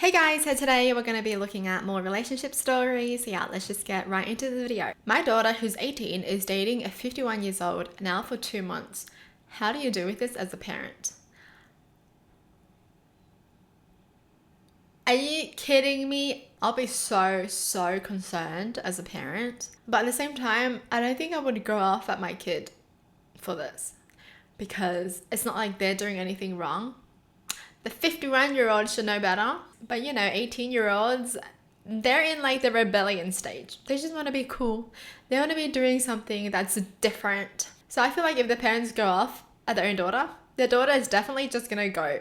Hey guys, so today we're going to be looking at more relationship stories. Yeah, let's just get right into the video. My daughter, who's 18, is dating a 51 years old now for 2 months. How do you do with this as a parent? Are you kidding me? I'll be so concerned as a parent. But at the same time, I don't think I would go off at my kid for this because it's not like they're doing anything wrong. The 51-year-old should know better. But 18-year-olds, they're in like the rebellion stage. They just want to be cool. They want to be doing something that's different. So I feel like if the parents go off at their own daughter, their daughter is definitely just going to go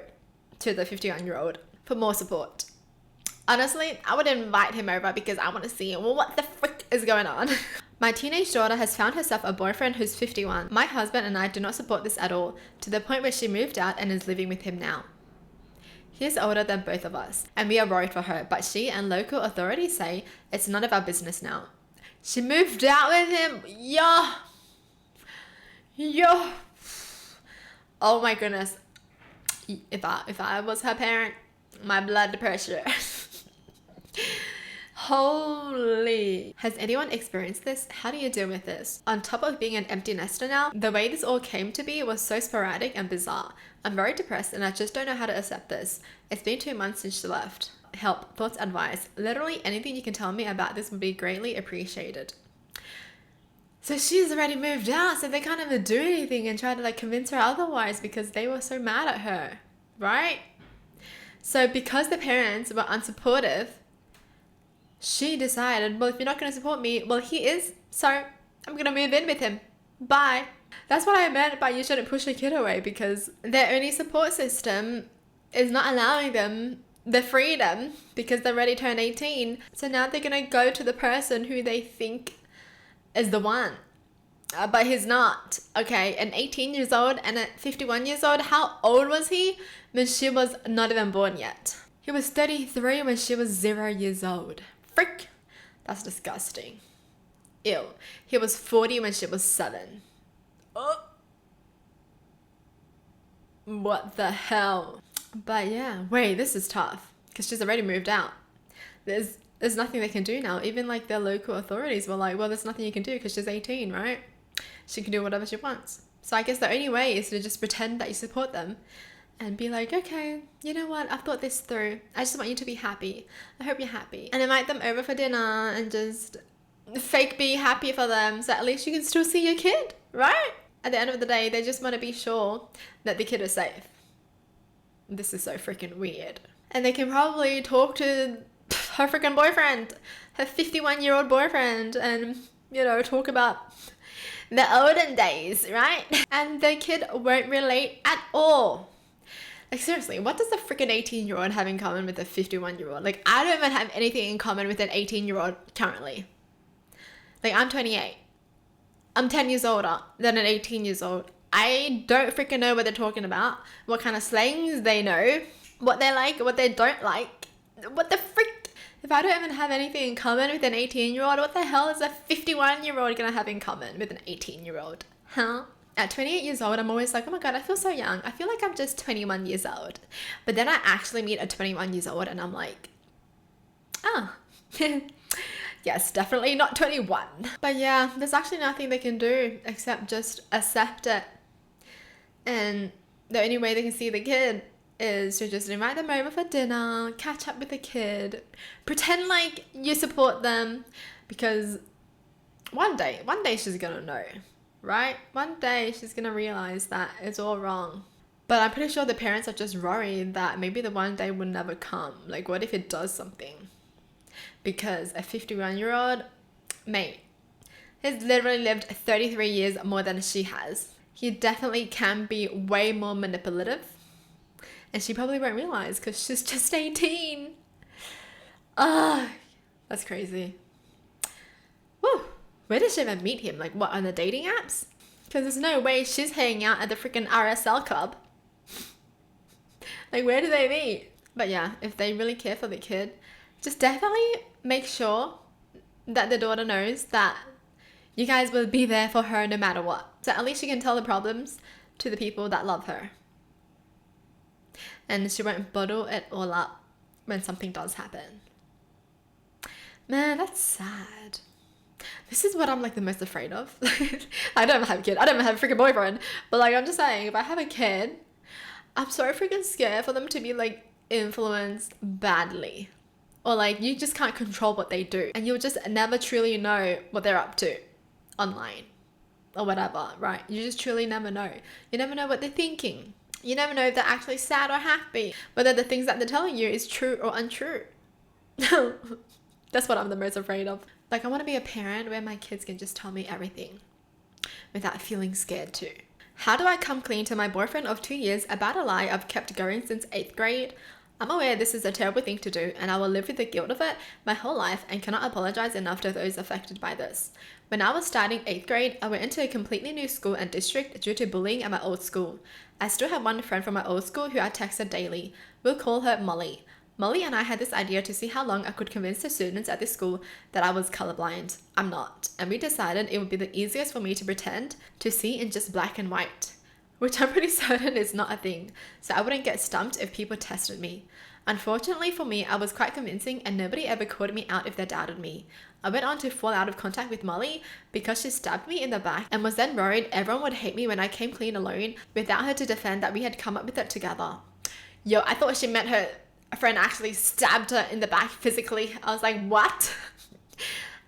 to the 51-year-old for more support. Honestly, I would invite him over because I want to see what the frick is going on. My teenage daughter has found herself a boyfriend who's 51. My husband and I do not support this at all, to the point where she moved out and is living with him now. He's older than both of us, and we are worried for her, but she and local authorities say it's none of our business now. She moved out with him? Yo. Oh my goodness. If I was her parent, my blood pressure. Holy. Has anyone experienced this? How do you deal with this? On top of being an empty nester now, the way this all came to be was so sporadic and bizarre. I'm very depressed and I just don't know how to accept this. It's been 2 months since she left. Help, thoughts, advice. Literally anything you can tell me about this would be greatly appreciated. So she's already moved out, so they can't even do anything and try to like convince her otherwise because they were so mad at her, right? So because the parents were unsupportive, she decided, well, if you're not going to support me, well, he is, so I'm going to move in with him. Bye. That's what I meant by you shouldn't push a kid away, because their only support system is not allowing them the freedom because they're already turned 18. So now they're going to go to the person who they think is the one. But he's not. Okay, an 18 years old and a 51 years old. How old was he when she was not even born yet? He was 33 when she was 0 years old. Frick. That's disgusting. Ew. He was 40 when she was 7. Oh. What the hell? But yeah, wait, this is tough because she's already moved out. There's nothing they can do now. Even like their local authorities were like, well, there's nothing you can do because she's 18, right? She can do whatever she wants. So I guess the only way is to just pretend that you support them and be like, okay, you know what? I've thought this through. I just want you to be happy. I hope you're happy. And invite them over for dinner and just fake be happy for them, so at least you can still see your kid, right? At the end of the day, they just want to be sure that the kid is safe. This is so freaking weird. And they can probably talk to her freaking boyfriend, her 51-year-old boyfriend, and, talk about the olden days, right? And the kid won't relate at all. Like, seriously, what does a freaking 18-year-old have in common with a 51-year-old? Like, I don't even have anything in common with an 18-year-old currently. Like, I'm 28. I'm 10 years older than an 18 years old. I don't freaking know what they're talking about, what kind of slangs they know, what they like, what they don't like. What the frick? If I don't even have anything in common with an 18-year-old, what the hell is a 51-year-old gonna have in common with an 18-year-old? Huh? At 28 years old, I'm always like, oh my God, I feel so young. I feel like I'm just 21 years old. But then I actually meet a 21 years old and I'm like, ah, yes, definitely not 21. But yeah, there's actually nothing they can do except just accept it. And the only way they can see the kid is to just invite them over for dinner, catch up with the kid, pretend like you support them, because one day she's gonna know. Right? One day she's gonna realize that it's all wrong. But I'm pretty sure the parents are just worried that maybe the one day will never come. Like, what if it does something? Because a 51-year-old, mate, has literally lived 33 years more than she has. He definitely can be way more manipulative. And she probably won't realize because she's just 18. That's crazy. Woo! Where did she even meet him? Like, what, on the dating apps? Because there's no way she's hanging out at the freaking RSL club. Like, where do they meet? But yeah, if they really care for the kid, just definitely make sure that the daughter knows that you guys will be there for her no matter what. So at least she can tell the problems to the people that love her. And she won't bottle it all up when something does happen. Man, that's sad. This is what I'm like the most afraid of. I don't have a kid. I don't have a freaking boyfriend. But like, I'm just saying, if I have a kid, I'm so freaking scared for them to be like influenced badly. Or like, you just can't control what they do. And you'll just never truly know what they're up to online or whatever, right? You just truly never know. You never know what they're thinking. You never know if they're actually sad or happy. Whether the things that they're telling you is true or untrue. That's what I'm the most afraid of. Like, I want to be a parent where my kids can just tell me everything without feeling scared too. How do I come clean to my boyfriend of 2 years about a lie I've kept going since 8th grade? I'm aware this is a terrible thing to do, and I will live with the guilt of it my whole life and cannot apologize enough to those affected by this. When I was starting 8th grade, I went into a completely new school and district due to bullying at my old school. I still have one friend from my old school who I texted daily. We'll call her Molly. Molly and I had this idea to see how long I could convince the students at this school that I was colorblind. I'm not. And we decided it would be the easiest for me to pretend to see in just black and white, which I'm pretty certain is not a thing, so I wouldn't get stumped if people tested me. Unfortunately for me, I was quite convincing and nobody ever called me out if they doubted me. I went on to fall out of contact with Molly because she stabbed me in the back and was then worried everyone would hate me when I came clean alone without her to defend that we had come up with it together. Yo, I thought she meant her friend actually stabbed her in the back physically. I was like, what?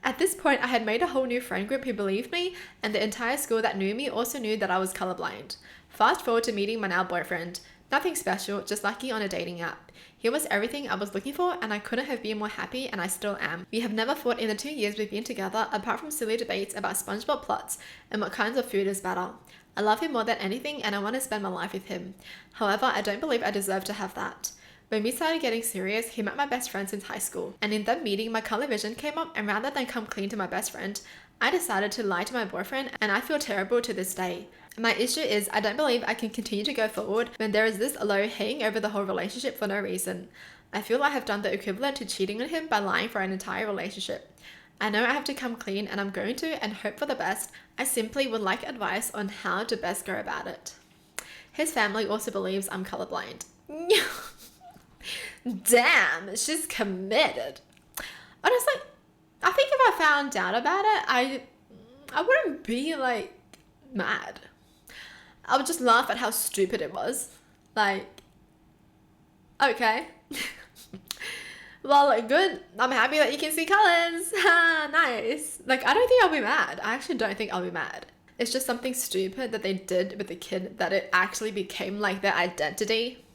At this point, I had made a whole new friend group who believed me, and the entire school that knew me also knew that I was colorblind. Fast forward to meeting my now boyfriend. Nothing special, just lucky on a dating app. He was everything I was looking for, and I couldn't have been more happy, and I still am. We have never fought in the 2 years we've been together, apart from silly debates about SpongeBob plots and what kinds of food is better. I love him more than anything, and I want to spend my life with him. However, I don't believe I deserve to have that. When we started getting serious, he met my best friend since high school, and in that meeting, my color vision came up, and rather than come clean to my best friend, I decided to lie to my boyfriend, and I feel terrible to this day. My issue is I don't believe I can continue to go forward when there is this low hanging over the whole relationship for no reason. I feel I have done the equivalent to cheating on him by lying for an entire relationship. I know I have to come clean, and I'm going to, and hope for the best. I simply would like advice on how to best go about it. His family also believes I'm colorblind. Damn, she's committed. Honestly, I think if I found out about it, I wouldn't be like mad. I would just laugh at how stupid it was. Like, okay. Well, good. I'm happy that you can see colors. Nice. Like, I don't think I'll be mad. I actually don't think I'll be mad. It's just something stupid that they did with the kid that it actually became like their identity.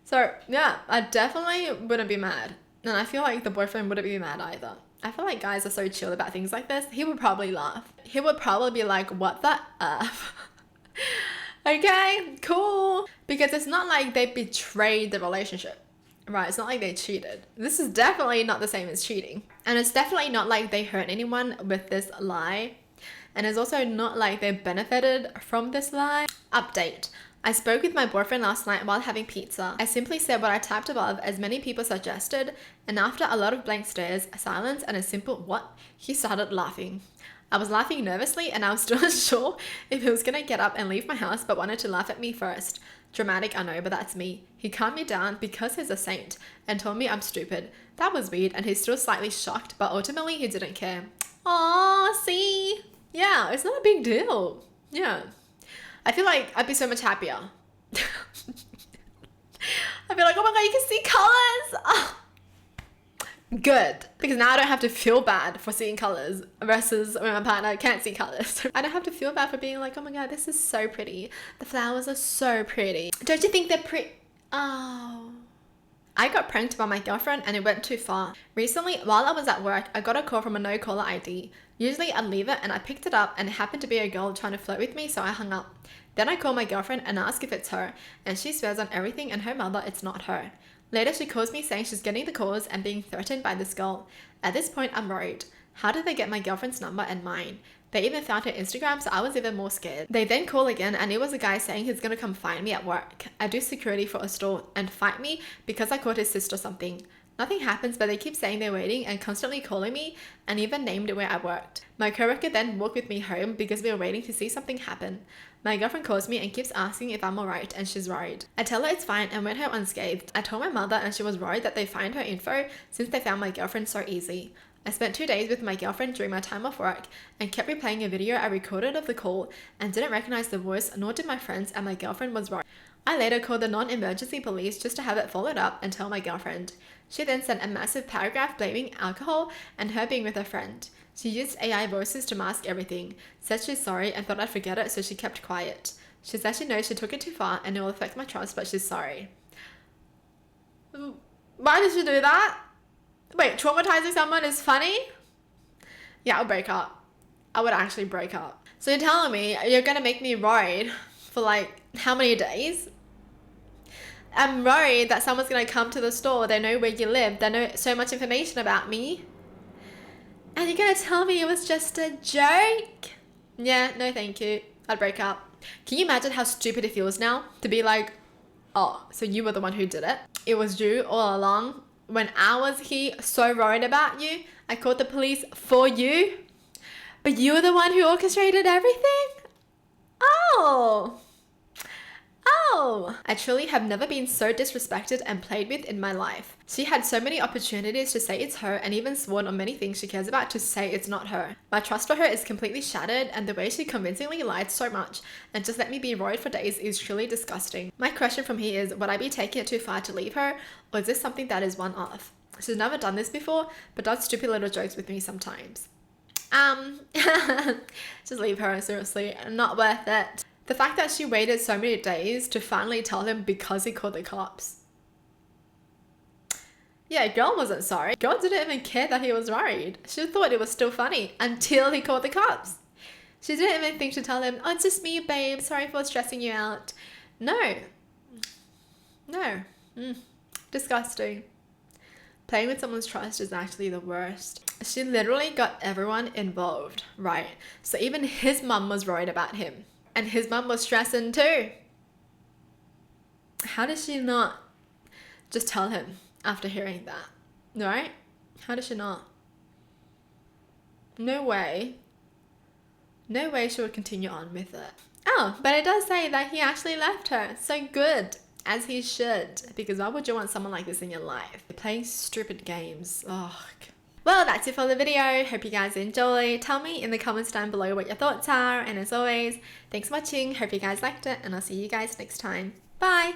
So yeah, I definitely wouldn't be mad. And I feel like the boyfriend wouldn't be mad either. I feel like guys are so chill about things like this. He would probably laugh. He would probably be like, what the F? Okay, cool. Because it's not like they betrayed the relationship, right? It's not like they cheated. This is definitely not the same as cheating. And it's definitely not like they hurt anyone with this lie. And it's also not like they benefited from this lie. Update. I spoke with my boyfriend last night while having pizza. I simply said what I typed above as many people suggested, and after a lot of blank stares, silence, and a simple what, he started laughing. I was laughing nervously and I was still unsure if he was gonna get up and leave my house but wanted to laugh at me first. Dramatic, I know, but that's me. He calmed me down because he's a saint and told me I'm stupid. That was weird and he's still slightly shocked, but ultimately he didn't care. Aww, see? Yeah, it's not a big deal. Yeah. I feel like I'd be so much happier. I'd be like, oh my god, you can see colors! Oh. Good. Because now I don't have to feel bad for seeing colors versus when my partner can't see colors. I don't have to feel bad for being like, oh my god, this is so pretty. The flowers are so pretty. Don't you think they're pretty? Oh. I got pranked by my girlfriend and it went too far. Recently, while I was at work, I got a call from a no caller ID. Usually I'd leave it and I picked it up and it happened to be a girl trying to flirt with me, so I hung up. Then I call my girlfriend and ask if it's her, and she swears on everything and her mother it's not her. Later she calls me saying she's getting the calls and being threatened by this girl. At this point I'm worried. How did they get my girlfriend's number and mine? They even found her Instagram, so I was even more scared. They then call again and it was a guy saying he's gonna come find me at work. I do security for a store and fight me because I called his sister something. Nothing happens, but they keep saying they're waiting and constantly calling me, and even named where I worked. My coworker then walked with me home because we were waiting to see something happen. My girlfriend calls me and keeps asking if I'm alright, and she's worried. I tell her it's fine and went home unscathed. I told my mother, and she was worried that they find her info since they found my girlfriend so easy. I spent 2 days with my girlfriend during my time off work and kept replaying a video I recorded of the call and didn't recognize the voice, nor did my friends, and my girlfriend was worried. I later called the non-emergency police just to have it followed up and tell my girlfriend. She then sent a massive paragraph blaming alcohol and her being with a friend. She used AI voices to mask everything, said she's sorry and thought I'd forget it, so she kept quiet. She said she knows she took it too far and it will affect my trust, but she's sorry. Why did she do that? Wait, traumatizing someone is funny? Yeah, I'll break up. I would actually break up. So you're telling me you're gonna make me worried for like how many days? I'm worried that someone's gonna come to the store, they know where you live, they know so much information about me. And you're gonna tell me it was just a joke? Yeah, no thank you. I'd break up. Can you imagine how stupid it feels now to be like, oh, so you were the one who did it? It was you all along. When I was here so worried about you, I called the police for you, but you were the one who orchestrated everything? Oh. I truly have never been so disrespected and played with in my life. She had so many opportunities to say it's her and even sworn on many things she cares about to say it's not her. My trust for her is completely shattered, and the way she convincingly lied so much and just let me be worried for days is truly disgusting. My question from here is, would I be taking it too far to leave her, or is this something that is one-off? She's never done this before, but does stupid little jokes with me sometimes. Just leave her, seriously, not worth it. The fact that she waited so many days to finally tell him because he called the cops. Yeah, girl wasn't sorry. Girl didn't even care that he was worried. She thought it was still funny until he called the cops. She didn't even think to tell him, oh, it's just me, babe. Sorry for stressing you out. No. Disgusting. Playing with someone's trust is actually the worst. She literally got everyone involved, right? So even his mum was worried about him. And his mum was stressing too. How does she not just tell him after hearing that? Right? How does she not? No way. No way she would continue on with it. Oh, but it does say that he actually left her. So good. As he should. Because why would you want someone like this in your life? Playing stupid games. Ugh. Well, that's it for the video. Hope you guys enjoyed. Tell me in the comments down below what your thoughts are. And as always, thanks for watching. Hope you guys liked it. And I'll see you guys next time. Bye!